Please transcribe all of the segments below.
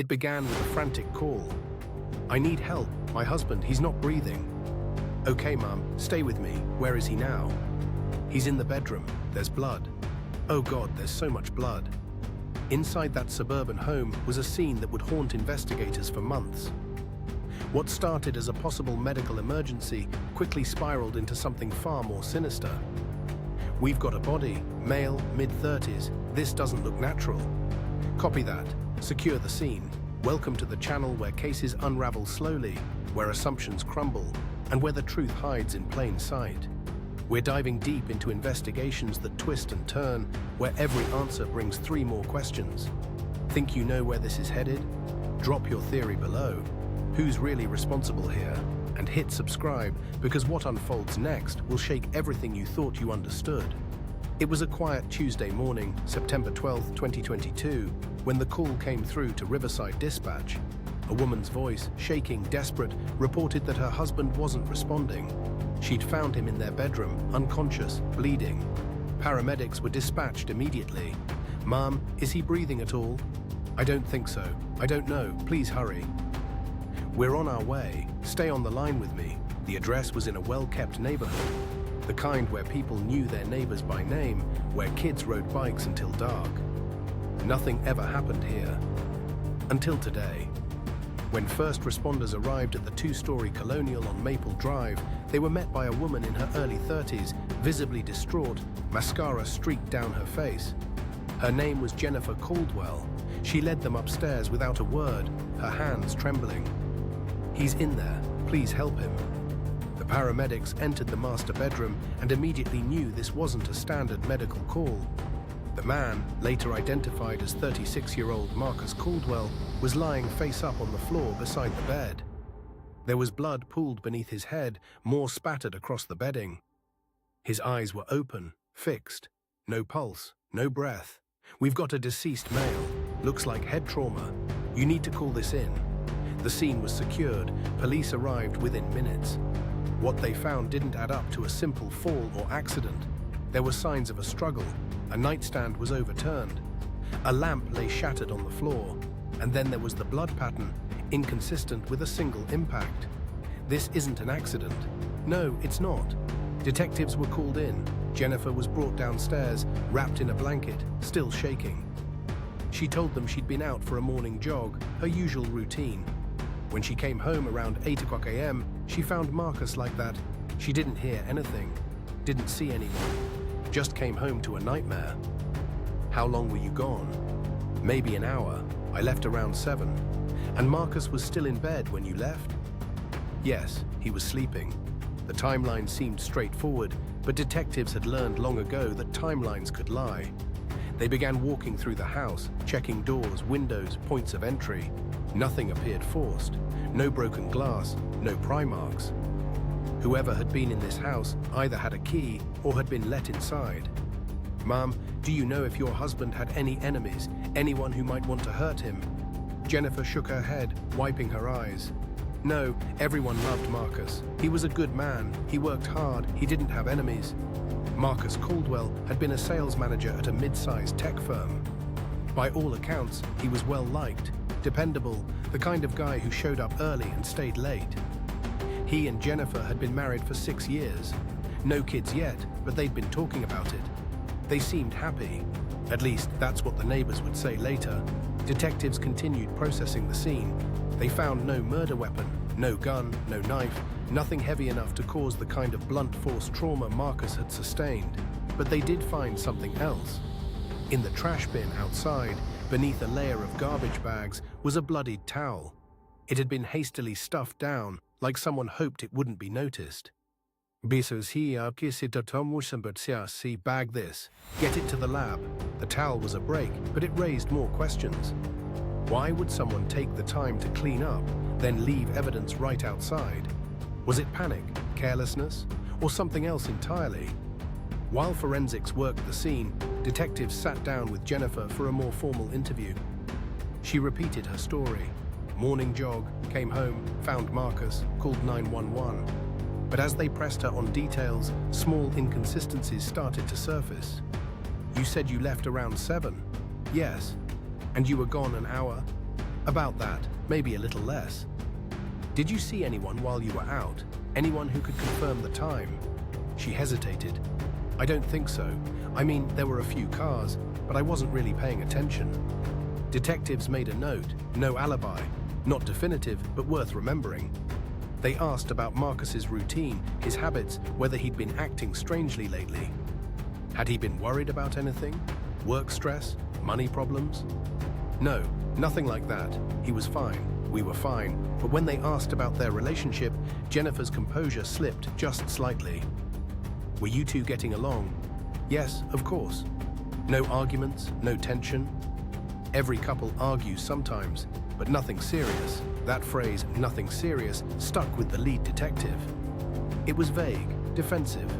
It began with a frantic call. "I need help. My husband, he's not breathing." "Okay, Mum, stay with me. Where is he now?" "He's in the bedroom. There's blood." "Oh God, there's so much blood." Inside that suburban home was a scene that would haunt investigators for months. What started as a possible medical emergency quickly spiraled into something far more sinister. "We've got a body, male, mid-30s. This doesn't look natural." Copy that. Secure the scene. Welcome to the channel where cases unravel slowly, where assumptions crumble, and where the truth hides in plain sight. We're diving deep into investigations that twist and turn, where every answer brings 3 more questions. Think you know where this is headed? Drop your theory below. Who's really responsible here? And hit subscribe, because what unfolds next will shake everything you thought you understood. It was a quiet Tuesday morning, September 12, 2022, when the call came through to Riverside Dispatch. A woman's voice, shaking, desperate, reported that her husband wasn't responding. She'd found him in their bedroom, unconscious, bleeding. Paramedics were dispatched immediately. "Ma'am, is he breathing at all?" "I don't think so. I don't know. Please hurry." "We're on our way. Stay on the line with me." The address was in a well-kept neighborhood. The kind where people knew their neighbors by name, where kids rode bikes until dark. Nothing ever happened here. Until today. When first responders arrived at the 2-story Colonial on Maple Drive, they were met by a woman in her early 30s, visibly distraught, mascara streaked down her face. Her name was Jennifer Caldwell. She led them upstairs without a word, her hands trembling. "He's in there. Please help him." The paramedics entered the master bedroom and immediately knew this wasn't a standard medical call. The man, later identified as 36-year-old Marcus Caldwell, was lying face up on the floor beside the bed. There was blood pooled beneath his head, more spattered across the bedding. His eyes were open, fixed. No pulse, no breath. "We've got a deceased male. Looks like head trauma. You need to call this in." The scene was secured. Police arrived within minutes. What they found didn't add up to a simple fall or accident. There were signs of a struggle. A nightstand was overturned. A lamp lay shattered on the floor. And then there was the blood pattern, inconsistent with a single impact. This isn't an accident. No, it's not. Detectives were called in. Jennifer was brought downstairs, wrapped in a blanket, still shaking. She told them she'd been out for a morning jog, her usual routine. When she came home around 8 o'clock a.m., she found Marcus like that. She didn't hear anything, didn't see anyone, just came home to a nightmare. "How long were you gone?" "Maybe an hour. I left around 7. "And Marcus was still in bed when you left?" "Yes, he was sleeping." The timeline seemed straightforward, but detectives had learned long ago that timelines could lie. They began walking through the house, checking doors, windows, points of entry. Nothing appeared forced. No broken glass, no pry marks. Whoever had been in this house either had a key or had been let inside. "Ma'am, do you know if your husband had any enemies, anyone who might want to hurt him?" Jennifer shook her head, wiping her eyes. "No, everyone loved Marcus. He was a good man. He worked hard. He didn't have enemies." Marcus Caldwell had been a sales manager at a mid-sized tech firm. By all accounts, he was well liked, dependable, the kind of guy who showed up early and stayed late. He and Jennifer had been married for 6 years. No kids yet, but they'd been talking about it. They seemed happy. At least, that's what the neighbors would say later. Detectives continued processing the scene. They found no murder weapon, no gun, no knife, nothing heavy enough to cause the kind of blunt force trauma Marcus had sustained. But they did find something else. In the trash bin outside, beneath a layer of garbage bags, was a bloodied towel. It had been hastily stuffed down, like someone hoped it wouldn't be noticed. "Bag this. Get it to the lab." The towel was a break, but it raised more questions. Why would someone take the time to clean up, then leave evidence right outside? Was it panic, carelessness, or something else entirely? While forensics worked the scene, detectives sat down with Jennifer for a more formal interview. She repeated her story. Morning jog, came home, found Marcus, called 911. But as they pressed her on details, small inconsistencies started to surface. "You said you left around 7. "Yes. "And you were gone an hour?" About that, maybe a little less. Did you see anyone while you were out? Anyone who could confirm the time? She hesitated. I don't think so. I mean, there were a few cars, but I wasn't really paying attention. Detectives made a note, no alibi, not definitive, but worth remembering. They asked about Marcus's routine, his habits, whether he'd been acting strangely lately. Had he been worried about anything? Work stress? Money problems? No, nothing like that. He was fine. We were fine. But when they asked about their relationship, Jennifer's composure slipped just slightly. Were you two getting along? Yes, of course. No arguments, no tension. Every couple argues sometimes, but nothing serious. That phrase, nothing serious, stuck with the lead detective. It was vague, defensive.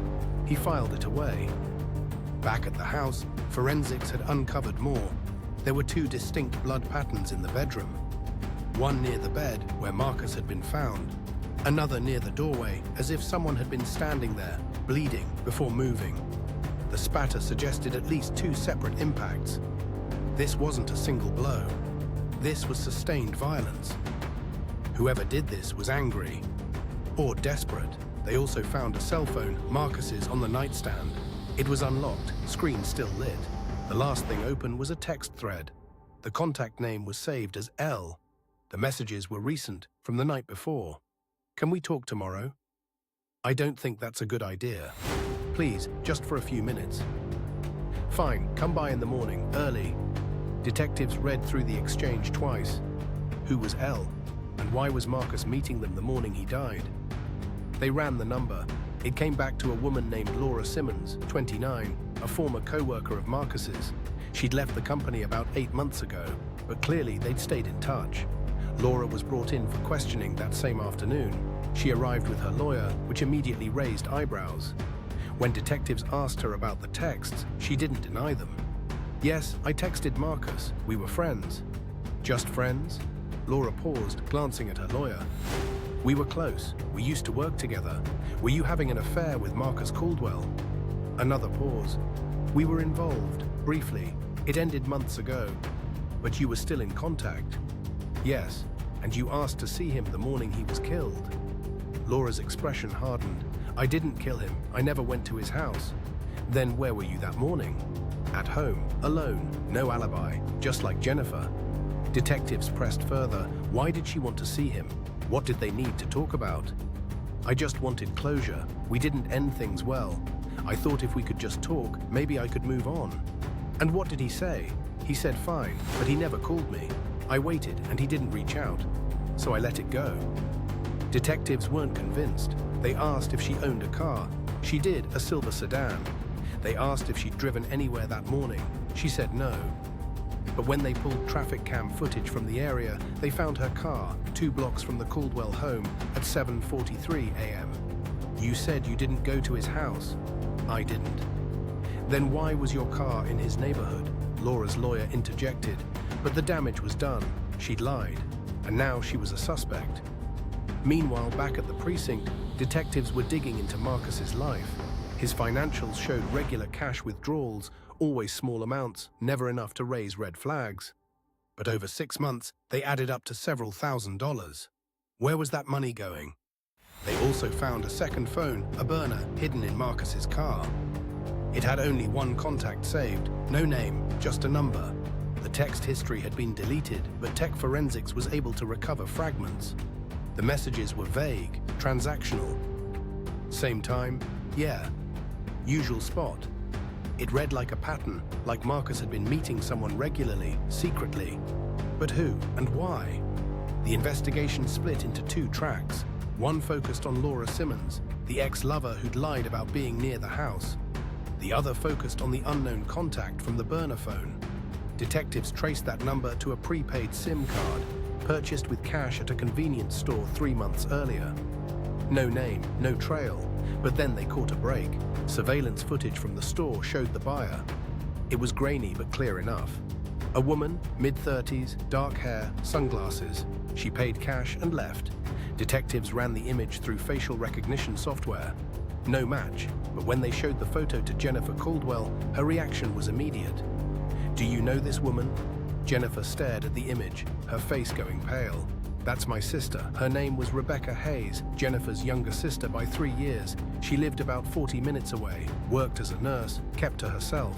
He filed it away. Back at the house, forensics had uncovered more. There were 2 distinct blood patterns in the bedroom. One near the bed, where Marcus had been found. Another near the doorway, as if someone had been standing there, bleeding, before moving. The spatter suggested at least 2 separate impacts. This wasn't a single blow. This was sustained violence. Whoever did this was angry. Or desperate. They also found a cell phone, Marcus's, on the nightstand. It was unlocked, screen still lit. The last thing open was a text thread. The contact name was saved as L. The messages were recent, from the night before. Can we talk tomorrow? I don't think that's a good idea. Please, just for a few minutes. Fine, come by in the morning, early. Detectives read through the exchange twice. Who was L? And why was Marcus meeting them the morning he died? They ran the number. It came back to a woman named Laura Simmons, 29, a former co-worker of Marcus's. She'd left the company about 8 months ago, but clearly they'd stayed in touch. Laura was brought in for questioning that same afternoon. She arrived with her lawyer, which immediately raised eyebrows. When detectives asked her about the texts, she didn't deny them. Yes, I texted Marcus. We were friends. Just friends? Laura paused, glancing at her lawyer. We were close. We used to work together. Were you having an affair with Marcus Caldwell? Another pause. We were involved, briefly. It ended months ago. But you were still in contact. Yes, and you asked to see him the morning he was killed. Laura's expression hardened. I didn't kill him. I never went to his house. Then where were you that morning? At home, alone, no alibi, just like Jennifer. Detectives pressed further. Why did she want to see him? What did they need to talk about? I just wanted closure. We didn't end things well. I thought if we could just talk, maybe I could move on. And what did he say? He said fine, but he never called me. I waited and he didn't reach out. So I let it go. Detectives weren't convinced. They asked if she owned a car. She did, a silver sedan. They asked if she'd driven anywhere that morning. She said no. But when they pulled traffic cam footage from the area, they found her car 2 blocks from the Caldwell home at 7:43 a.m. You said you didn't go to his house. I didn't. Then why was your car in his neighborhood? Laura's lawyer interjected. But the damage was done. She'd lied. And now she was a suspect. Meanwhile, back at the precinct, detectives were digging into Marcus's life. His financials showed regular cash withdrawals, always small amounts, never enough to raise red flags. But over 6 months, they added up to several $1,000s. Where was that money going? They also found a second phone, a burner, hidden in Marcus's car. It had only 1 contact saved, no name, just a number. The text history had been deleted, but tech forensics was able to recover fragments. The messages were vague, transactional. Same time? Yeah. Usual spot. It read like a pattern, like Marcus had been meeting someone regularly, secretly. But who and why? The investigation split into 2 tracks. One focused on Laura Simmons, the ex-lover who'd lied about being near the house. The other focused on the unknown contact from the burner phone. Detectives traced that number to a prepaid SIM card, purchased with cash at a convenience store 3 months earlier. No name, no trail, but then they caught a break. Surveillance footage from the store showed the buyer. It was grainy but clear enough. A woman, mid-30s, dark hair, sunglasses. She paid cash and left. Detectives ran the image through facial recognition software. No match, but when they showed the photo to Jennifer Caldwell, her reaction was immediate. Do you know this woman? Jennifer stared at the image, her face going pale. That's my sister. Her name was Rebecca Hayes, Jennifer's younger sister by 3 years. She lived about 40 minutes away, worked as a nurse, kept to herself.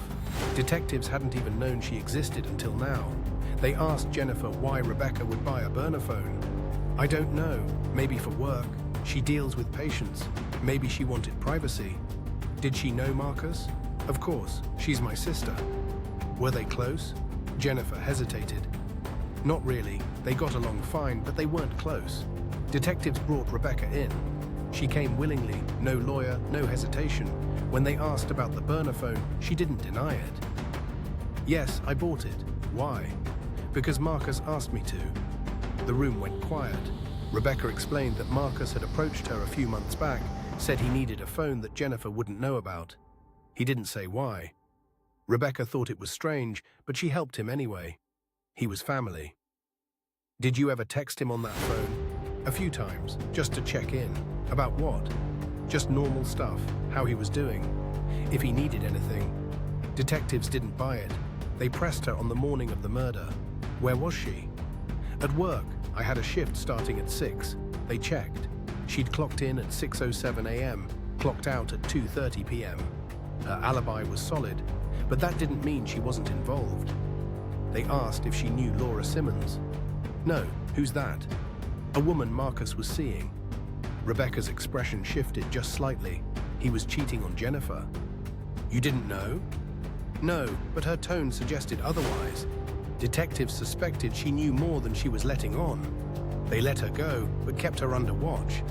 Detectives hadn't even known she existed until now. They asked Jennifer why Rebecca would buy a burner phone. I don't know, maybe for work. She deals with patients. Maybe she wanted privacy. Did she know Marcus? Of course, she's my sister. Were they close? Jennifer hesitated. Not really. They got along fine, but they weren't close. Detectives brought Rebecca in. She came willingly, no lawyer, no hesitation. When they asked about the burner phone, she didn't deny it. Yes, I bought it. Why? Because Marcus asked me to. The room went quiet. Rebecca explained that Marcus had approached her a few months back, said he needed a phone that Jennifer wouldn't know about. He didn't say why. Rebecca thought it was strange, but she helped him anyway. He was family. Did you ever text him on that phone? A few times, just to check in. About what? Just normal stuff, how he was doing. If he needed anything. Detectives didn't buy it. They pressed her on the morning of the murder. Where was she? At work. I had a shift starting at 6. They checked. She'd clocked in at 6:07 a.m., clocked out at 2:30 p.m. Her alibi was solid, but that didn't mean she wasn't involved. They asked if she knew Laura Simmons. No, who's that? A woman Marcus was seeing. Rebecca's expression shifted just slightly. He was cheating on Jennifer. You didn't know? No, but her tone suggested otherwise. Detectives suspected she knew more than she was letting on. They let her go, but kept her under watch.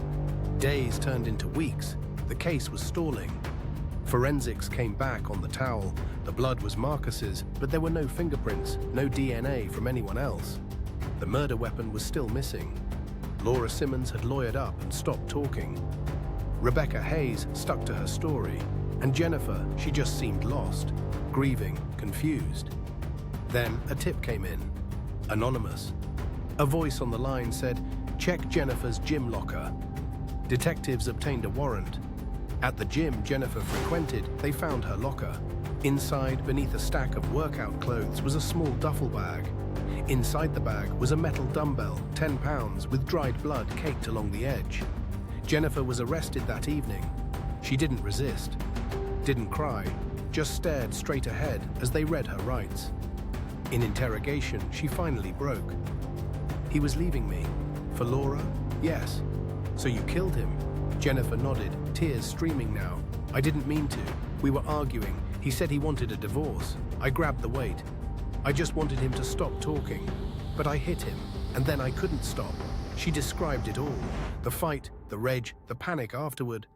Days turned into weeks. The case was stalling. Forensics came back on the towel. The blood was Marcus's, but there were no fingerprints, no DNA from anyone else. The murder weapon was still missing. Laura Simmons had lawyered up and stopped talking. Rebecca Hayes stuck to her story, and Jennifer, she just seemed lost, grieving, confused. Then a tip came in. Anonymous. A voice on the line said, "Check Jennifer's gym locker." Detectives obtained a warrant. At the gym Jennifer frequented, they found her locker. Inside, beneath a stack of workout clothes, was a small duffel bag. Inside the bag was a metal dumbbell, 10 pounds, with dried blood caked along the edge. Jennifer was arrested that evening. She didn't resist, didn't cry, just stared straight ahead as they read her rights. In interrogation, she finally broke. He was leaving me. For Laura? Yes. So you killed him? Jennifer nodded, tears streaming now. I didn't mean to. We were arguing. He said he wanted a divorce. I grabbed the weight. I just wanted him to stop talking. But I hit him, and then I couldn't stop. She described it all. The fight, the rage, the panic afterward.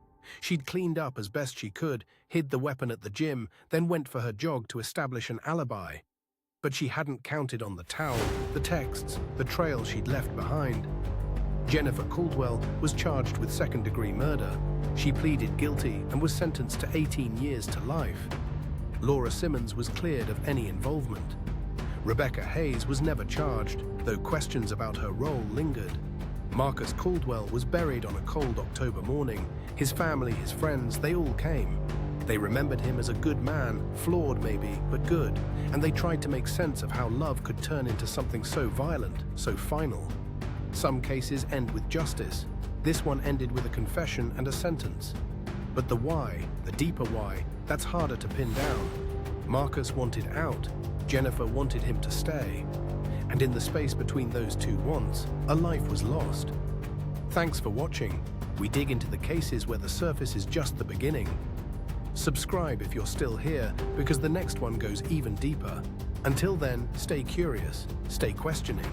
She'd cleaned up as best she could, hid the weapon at the gym, then went for her jog to establish an alibi. But she hadn't counted on the towel, the texts, the trail she'd left behind. Jennifer Caldwell was charged with second-degree murder. She pleaded guilty and was sentenced to 18 years to life. Laura Simmons was cleared of any involvement. Rebecca Hayes was never charged, though questions about her role lingered. Marcus Caldwell was buried on a cold October morning. His family, his friends, they all came. They remembered him as a good man, flawed maybe, but good, and they tried to make sense of how love could turn into something so violent, so final. Some cases end with justice. This one ended with a confession and a sentence. But the why, the deeper why, that's harder to pin down. Marcus wanted out. Jennifer wanted him to stay. And in the space between those two wants, a life was lost. Thanks for watching. We dig into the cases where the surface is just the beginning. Subscribe if you're still here, because the next one goes even deeper. Until then, stay curious, stay questioning.